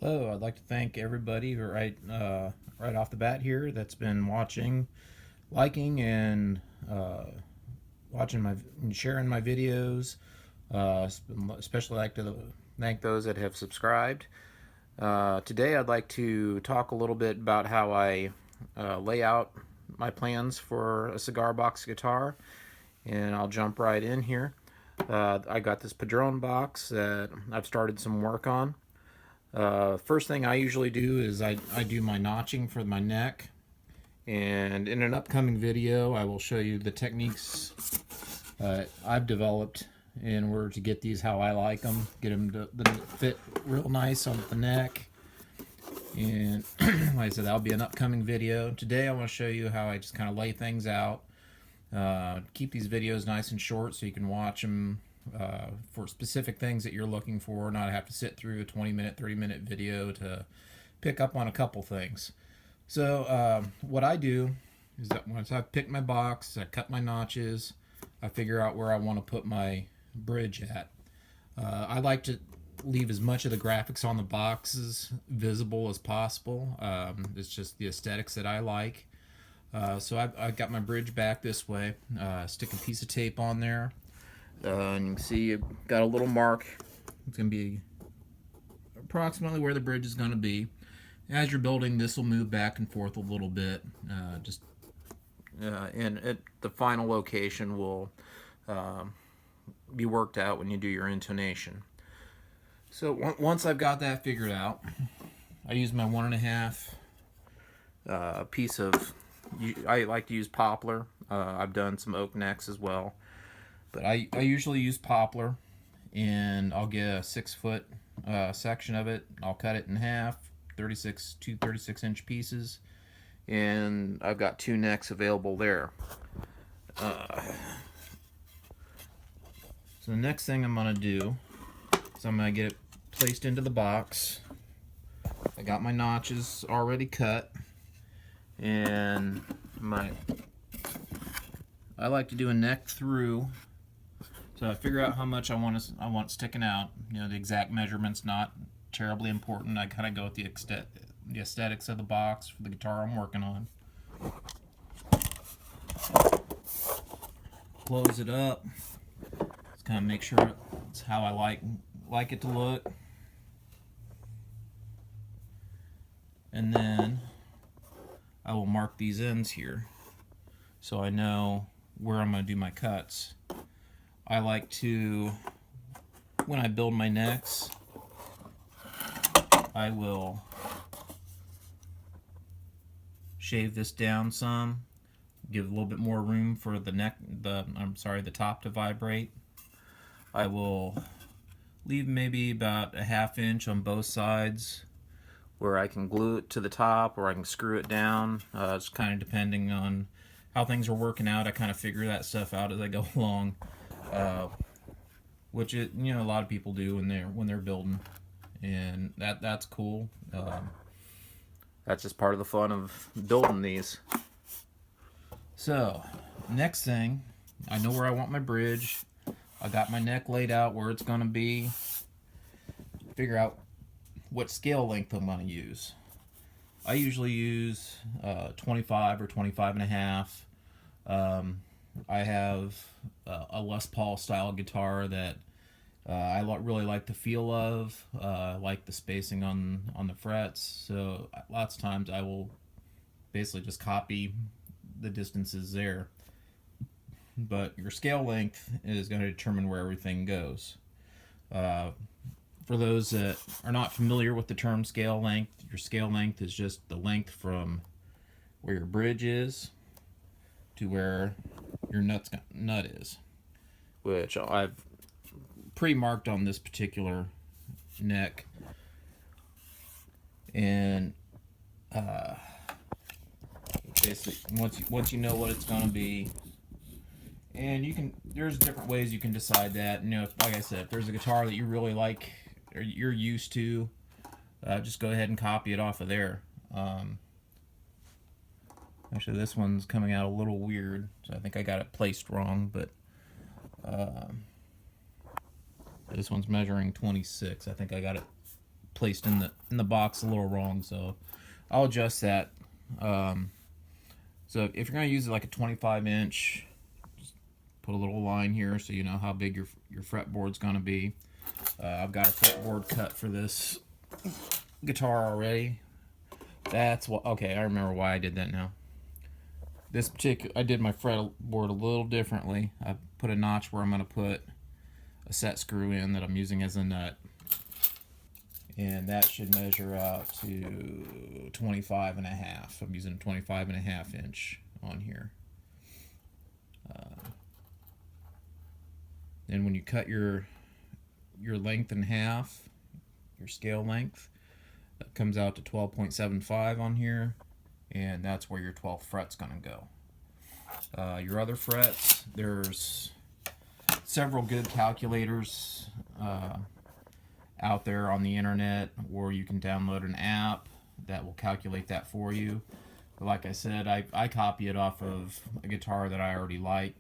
Hello, I'd like to thank everybody right off the bat here that's been watching, liking, and watching my and sharing my videos. Especially like to thank those that have subscribed. Today, I'd like to talk a little bit about how I lay out my plans for a cigar box guitar, and I'll jump right in here. I got this Padron box that I've started some work on. First thing I usually do is I do my notching for my neck, and in an upcoming video I will show you the techniques I've developed in order to get these how I like them, get them to fit real nice on the neck. And like I said, that'll be an upcoming video. Today I want to show you how I just kind of lay things out. Keep these videos nice and short so you can watch them for specific things that you're looking for, not have to sit through a 20-minute, 30-minute video to pick up on a couple things. So what I do is that once I've picked my box, I cut my notches, I figure out where I want to put my bridge at. I like to leave as much of the graphics on the boxes visible as possible. It's just the aesthetics that I like. So I've got my bridge back this way. Stick a piece of tape on there. And you can see I've got a little mark. It's going to be approximately where the bridge is going to be. As you're building, this will move back and forth a little bit. And the final location will be worked out when you do your intonation. So once I've got that figured out, I use my 1.5 piece of, I like to use poplar. I've done some oak necks as well. But I usually use poplar, and I'll get a 6-foot section of it. I'll cut it in half, 2 36-inch pieces, and I've got 2 necks available there. So the next thing I'm going to do is I'm going to get it placed into the box. I got my notches already cut, and I like to do a neck through. So I figure out how much I want sticking out. You know, the exact measurement's not terribly important. I kind of go with the aesthetics of the box for the guitar I'm working on. Close it up. Just kind of make sure it's how I like it to look. And then I will mark these ends here so I know where I'm going to do my cuts. I like to, when I build my necks, I will shave this down some, give a little bit more room for the the top to vibrate. I will leave maybe about a 1/2 inch on both sides where I can glue it to the top or I can screw it down. It's kind of depending on how things are working out. I kind of figure that stuff out as I go along. Which a lot of people do when they're building, and that's cool. That's just part of the fun of building these. So next thing, I know where I want my bridge. I got my neck laid out where it's going to be. Figure out what scale length I'm going to use. I usually use 25 or 25.5. I have a Les Paul style guitar that I really like the feel of. I like the spacing on the frets. So lots of times I will basically just copy the distances there. But your scale length is going to determine where everything goes. For those that are not familiar with the term scale length, your scale length is just the length from where your bridge is to where your nut is, which I've pre-marked on this particular neck. And basically, once you know what it's going to be, and there's different ways you can decide that. You know, like I said, if there's a guitar that you really like or you're used to, just go ahead and copy it off of there. Actually, this one's coming out a little weird, so I think I got it placed wrong, but this one's measuring 26. I think I got it placed in the box a little wrong, so I'll adjust that. So if you're going to use it like a 25 inch, just put a little line here so you know how big your fretboard's going to be. I've got a fretboard cut for this guitar already. That's what. Okay, I remember why I did that now. This particular, I did my fretboard a little differently. I put a notch where I'm going to put a set screw in that I'm using as a nut, and that should measure out to 25.5. I'm using a 25.5 inch on here. Then when you cut your length in half, your scale length, that comes out to 12.75 on here, and that's where your 12th fret's going to go. Your other frets, there's several good calculators out there on the internet, or you can download an app that will calculate that for you. But like I said, I copy it off of a guitar that I already like,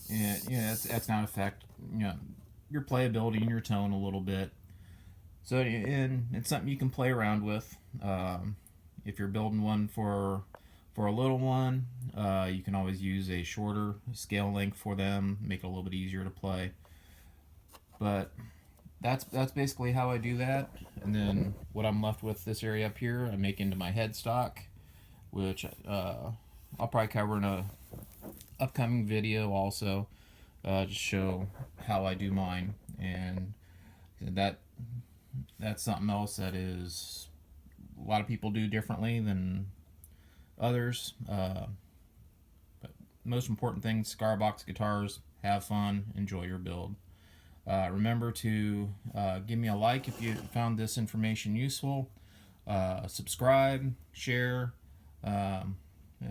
and that's not affect your playability and your tone a little bit. So and it's something you can play around with. If you're building one for a little one, you can always use a shorter scale length for them, make it a little bit easier to play. But that's basically how I do that. And then what I'm left with, this area up here, I make into my headstock, which I'll probably cover in a upcoming video also, to show how I do mine. And that's something else that is a lot of people do differently than others. But most important thing, cigar box guitars, have fun, enjoy your build. Remember to give me a like if you found this information useful. Subscribe, share.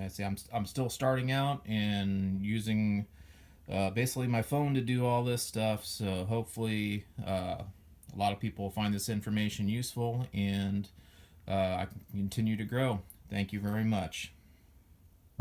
See, I'm still starting out and using basically my phone to do all this stuff. So hopefully a lot of people will find this information useful, and I can continue to grow. Thank you very much.